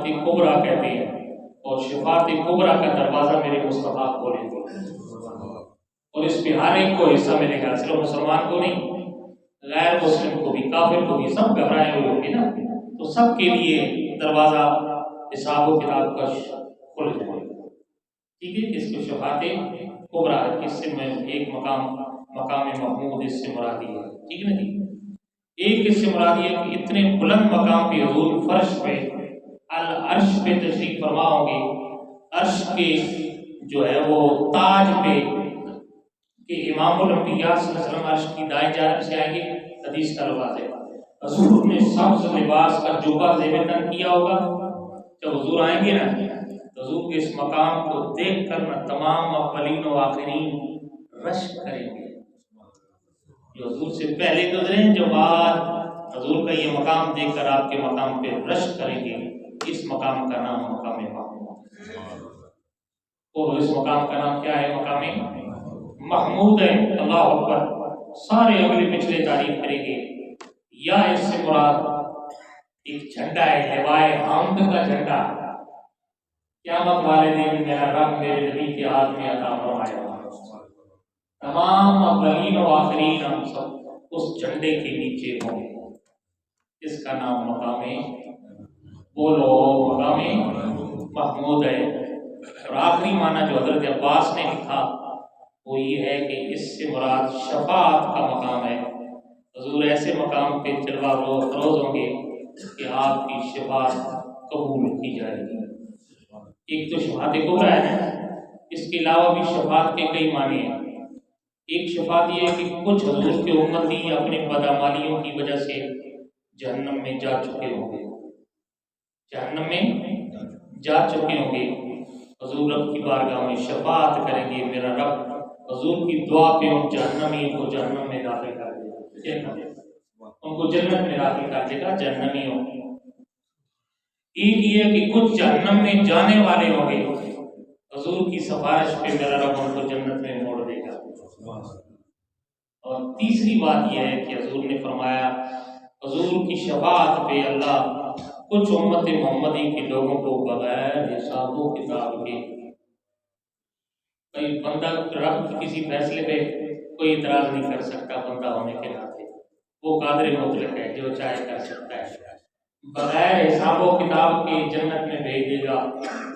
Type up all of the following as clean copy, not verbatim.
شفاعت کبریٰ کہتے ہیں، اور شفاعت کبریٰ کا دروازہ میرے مصطفیٰ کھولیں گے، اور اس پہ ہر ایک کو حصہ ملے گا، صرف مسلمان کو نہیں، غیر مسلم کو بھی، کافر کو بھی، سب گھبرائے ہوئے ہوں گے نا، تو سب کے لیے دروازہ حساب و کتاب کا کھل جائے گا۔ ٹھیک ہے، اس کو شفاعت کبریٰ، اس سے میں ایک مقام محمود اس سے مرادی ہے، ٹھیک ہے نا جی۔ ایک اس سے مرادی ہے کہ اتنے بلند مقام پہ حضور فرش پہ العرش پہ تشریف فرما ہوں گے، عرش کے جو ہے وہ تاج پہ، کہ امام الانبیاء صلی اللہ علیہ وسلم عرش کی دائیں جانب سے آئیں گے، حدیث کا الفاظ ہے۔ حضور نے سبز لباس کا جوبہ زیب تن کیا ہوگا، جب حضور آئیں گے نا، حضور کے اس مقام کو دیکھ کر نہ تمام اولین و آخرین رشک کریں گے، جو حضور سے پہلے گزرے ہیں، جو بعد حضور کا یہ مقام دیکھ کر آپ کے مقام پہ رشک کریں گے۔ اس مقام کا نام مقام محمود، اور اس مقام کا نام کیا ہے؟ مقام محمود ہے۔ اللہ اکبر، سارے اگلے پچھلے تعریف کریں گے۔ یا اس سے مراد ایک جھنڈا ہے، لوائے حمد کا جھنڈا، قیامت والے دن میرا رب میرے نبی کے ہاتھ میں عطا فرمائے گا، تمام اولین و آخرین ہم سب اس جھنڈے کے نیچے ہوں گے۔ اس کا نام مقام، بولو مقام محمود ہے۔ اور آخری معنی جو حضرت عباس نے لکھا وہ یہ ہے کہ اس سے مراد شفاعت کا مقام ہے۔ حضور ایسے مقام پہ جلوہ فروز ہوں گے کہ آپ کی شفاعت قبول کی جائے گی۔ ایک تو شفاعت کبریٰ ہے، اس کے علاوہ بھی شفاعت کے کئی معنی ہیں۔ ایک شفاعت یہ ہے کہ کچھ حضور کے امتی اپنے بدعمالیوں کی وجہ سے جہنم میں جا چکے ہوں گے، جہنم میں جا چکے ہوں گے، حضور رب کی بارگاہ میں شفاعت کریں گے، میرا رب حضور کی دعا پہ ان جہنمیوں کو جہنم میں داخل کر دے گا، ان کو جنت میں داخل کر دے گا جہنمیوں۔ ایک یہ ہے کہ کچھ جہنم میں جانے والے ہوں گے، حضور کی سفارش پہ میرا رب ان کو جنت میں موڑ دے گا۔ اور تیسری بات یہ ہے کہ حضور نے فرمایا حضور کی شفاعت پہ اللہ کچھ امت محمدی کے لوگوں کو بغیر حساب و کتاب کے، کوئی بندہ رب کی کسی فیصلے پہ کوئی اعتراض نہیں کر سکتا بندہ ہونے کے ناطے، وہ قادر مطلق ہے، جو چاہے کر سکتا ہے، بغیر حساب و کتاب کے جنت میں بھیج دے گا۔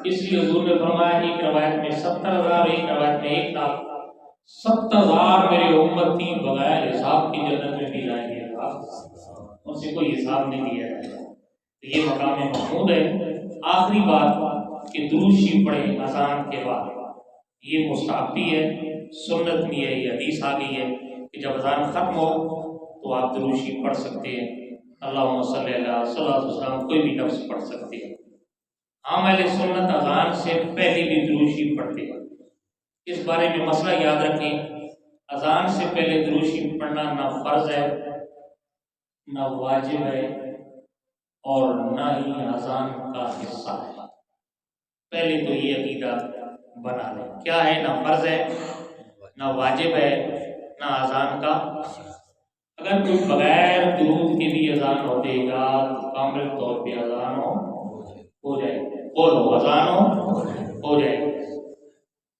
اس لیے حضور نے فرمایا ایک روایت میں 70,000، ایک روایت میں 1,00,000، 70,000 میرے امتی بغیر حساب کی جنت میں بھی جائیں گے، ان سے کوئی حساب نہیں لیا جائے گا۔ تو یہ مقام محمود ہے۔ آخری بات کہ درود شریف پڑھیں اذان کے بعد، یہ مستحبی ہے، سنت نہیں ہے، یہ حدیث آ گئی ہے کہ جب اذان ختم ہو تو آپ درود شریف پڑھ سکتے ہیں، اللہم صلی اللہ صلی اللہ علیہ وسلم، کوئی بھی لفظ پڑھ سکتے ہیں۔ ہم اہل سنت اذان سے پہلے بھی درود شریف پڑھتے ہیں۔ اس بارے میں مسئلہ یاد رکھیں، اذان سے پہلے درود شریف پڑھنا نہ فرض ہے، نہ واجب ہے، اور نہ ہی اذان کا حصہ ہے۔ پہلے تو یہ عقیدہ بنا لیں، کیا ہے؟ نہ فرض ہے، نہ واجب ہے، نہ اذان کا۔ اگر کوئی بغیر درود کے بھی اذان ہو دے گا تو کامل طور پہ اذان ہو جائے گی، بولو اذان ہو جائے گی۔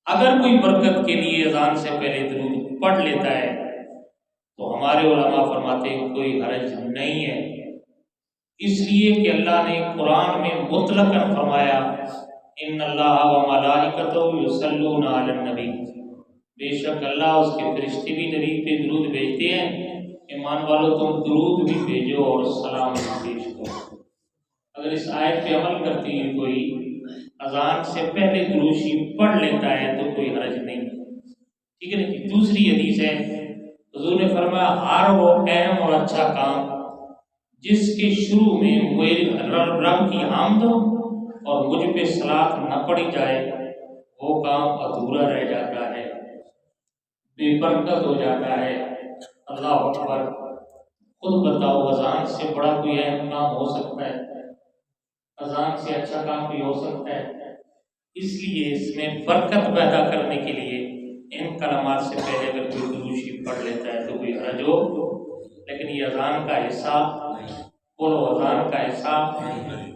اگر کوئی برکت کے لیے اذان سے پہلے درود پڑھ لیتا ہے تو ہمارے علماء فرماتے ہیں کوئی حرج نہیں ہے، اس لیے کہ اللہ نے قرآن میں مطلقاً فرمایا ان اللہ و ملائکتہ یصلون علی النبی، بے شک اللہ اس کے فرشتے بھی نبی پہ درود بھیجتے ہیں، ایمان والو تم درود بھی بھیجو اور سلام بھی پیش کرو۔ اگر اس آیت پہ عمل کرتی ہے کوئی اذان سے پہلے درود شریف پڑھ لیتا ہے تو کوئی حرج نہیں، ٹھیک ہے نا۔ دوسری حدیث ہے، حضور نے فرمایا ہر وہ اہم اور اچھا کام جس کے شروع میں میرے رب کی حمد اور مجھ پہ صلاۃ نہ پڑھی جائے وہ کام ادھورا رہ جاتا ہے، بے برکت ہو جاتا ہے۔ اللہ اکبر، خود بتاؤ اذان سے بڑا کوئی اہم کام ہو سکتا ہے؟ اذان سے اچھا کام بھی ہو سکتا ہے؟ اس لیے اس میں برکت پیدا کرنے کے لیے ان کلمات سے پہلے اگر کوئی درود شریف پڑھ لیتا ہے تو کوئی حرج ہو، لیکن یہ اذان کا حصہ بولو اذان کا حصہ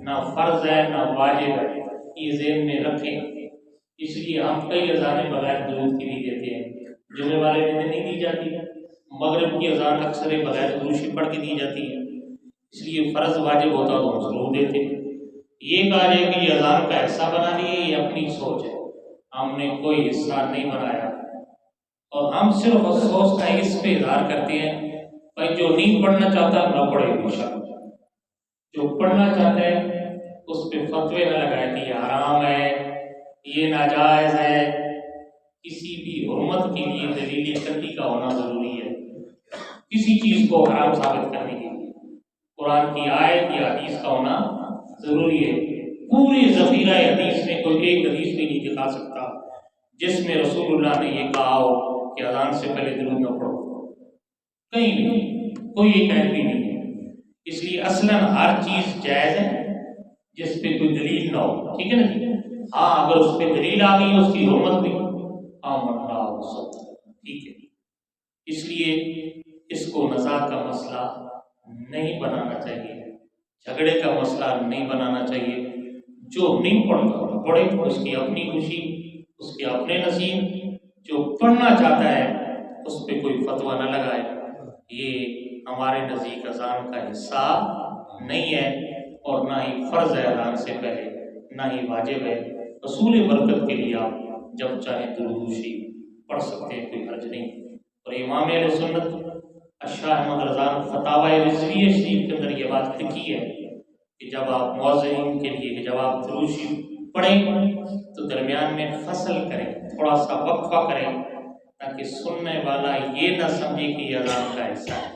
نہ فرض ہے نہ واجب ہے، یہ ذہن میں رکھیں۔ اس لیے ہم کئی اذانیں بغیر درود کی بھی دیتے ہیں، جمعے والے دن نہیں دی جاتی، مغرب کی اذان اکثر بغیر درود شریف پڑھ کے دی جاتی ہے، اس لیے فرض واجب ہوتا تو ہم ضرور دیتے۔ یہ کہا جائے کہ یہ اذان کا حصہ بنا لیے، یہ اپنی سوچ ہے، ہم نے کوئی حصہ نہیں بنایا، اور ہم صرف افسوس کا اس پہ اظہار کرتے ہیں بھائی جو نہیں پڑھنا چاہتا نہ پڑھے ہمیشہ، جو پڑھنا چاہتا ہے اس پہ فتوے نہ لگائے کہ یہ حرام ہے، یہ ناجائز ہے۔ کسی بھی حرمت کے لیے دلیل قطعی کا ہونا ضروری ہے، کسی چیز کو حرام ثابت کرنے کے لیے قرآن کی آیت یا حدیث کا ہونا ضروری ہے۔ پوری ذخیرہ حدیث میں کوئی ایک حدیث بھی نہیں دکھا سکتا جس میں رسول اللہ نے یہ کہا ہو کہ اذان سے پہلے درود نہ پڑھو، کہیں نہیں، کوئی ایک آیت بھی نہیں ہے۔ اس لیے اصلاً ہر چیز جائز ہے جس پہ کوئی دلیل نہ ہو، ٹھیک ہے نا جی؟ ہاں اگر اس پہ دلیل آ گئی اس کی حرمت بھی ہو سکتا، ٹھیک ہے۔ اس لیے اس کو نزاع کا مسئلہ نہیں بنانا چاہیے، جھگڑے کا مسئلہ نہیں بنانا چاہیے۔ جو نہیں پڑھتا پڑھے، اس کی اپنی خوشی، اس کے اپنے نصیب، جو پڑھنا چاہتا ہے اس پہ کوئی فتویٰ نہ لگائے۔ یہ ہمارے نزدیک اذان کا حصہ نہیں ہے، اور نہ ہی فرض ہے اذان سے پہلے، نہ ہی واجب ہے۔ رسول برکت کے لیے آپ جب چاہیں درود شریف پڑھ سکتے ہیں، کوئی حرج نہیں۔ اور امام اہل سنت شاہ احمد رضا فتاوی رضویہ شریف کے اندر یہ بات لکھی ہے کہ جب آپ مؤذن کے لیے کہ جب آپ درود شریف پڑھیں تو درمیان میں فصل کریں، تھوڑا سا وقفہ کریں، تاکہ سننے والا یہ نہ سمجھے کہ یہ اذان کا حصہ ہے،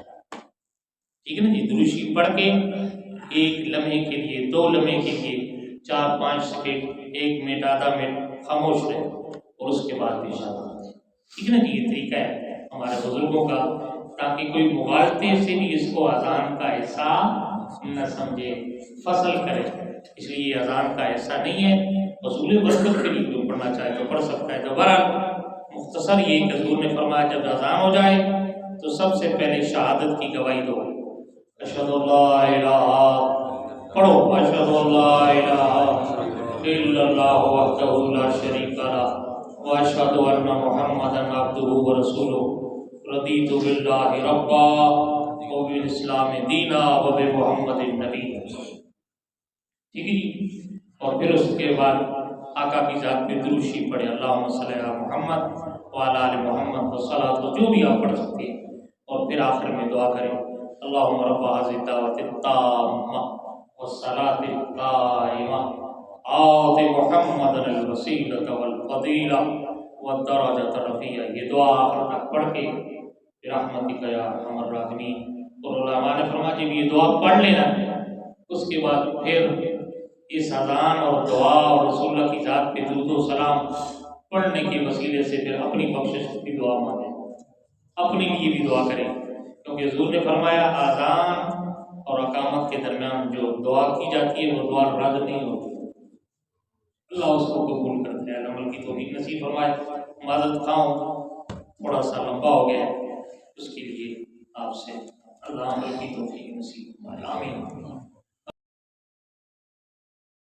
ٹھیک ہے نا جی؟ درود شریف پڑھ کے ایک لمحے کے لیے، 2 لمحے کے لیے 4-5 سیکنڈ، 1 منٹ، آدھا منٹ خاموش رہے اور اس کے بعد بھی اشارہ دیں، ٹھیک ہے نا جی؟ یہ طریقہ ہے ہمارے بزرگوں کا، تاکہ کوئی مغالطے سے بھی اس کو اذان کا حصہ نہ سمجھے، فصل کرے۔ اس لیے یہ اذان کا حصہ نہیں ہے، رسول برکت کے لیے جو پڑھنا چاہے تو پڑھ سکتا ہے۔ دوبارہ مختصر یہ کہ حضور نے فرمایا جب اذان ہو جائے تو سب سے پہلے شہادت کی گواہی دو، اشہد اللہ الہ، پڑھو اشہد اللہ الہ الا اللہ وحدہ لا شریک لہ واشہد ان محمدا عبدہ ورسولہ رضیت باللہ ربا وبالاسلام دینا وبمحمد نبی، ٹھیک ہے جی؟ اور پھر اس کے بعد آقا کی ذات پہ درود شریف پڑھے، اللہم صلی علی محمد وعلی آل محمد والصلاۃ، جو بھی آپ پڑھ سکتے ہیں، اور پھر آخر میں دعا کریں اللہم رب هذه الدعوة التامة والصلاة القائمة آت محمدا الوسیلة والفضیلہ والدرجة الرفیعہ۔ یہ دعا آخر تک پڑھ کے برحمتک یا ارحم الراحمین۔ اور علماء نے فرمایا جب یہ دعا پڑھ لینا اس کے بعد پھر اس اذان اور دعا اور رسول اللہ کی ذات پہ درود و سلام پڑھنے کے وسیلے سے پھر اپنی بخشش کی دعا مانگیں، اپنے لیے بھی دعا کریں، کیونکہ حضور نے فرمایا اذان اور اقامت کے درمیان جو دعا کی جاتی ہے وہ دعا رد نہیں ہوتی، اللہ اس کو قبول کرتا ہے۔ عمل کی توفیق نصیب فرمائے۔ معذرت خواہوں تھوڑا سا لمبا ہو گیا ہے، اس کے لیے آپ سے اللہ عمل کی توفیق نصیب فرمائے، آمین۔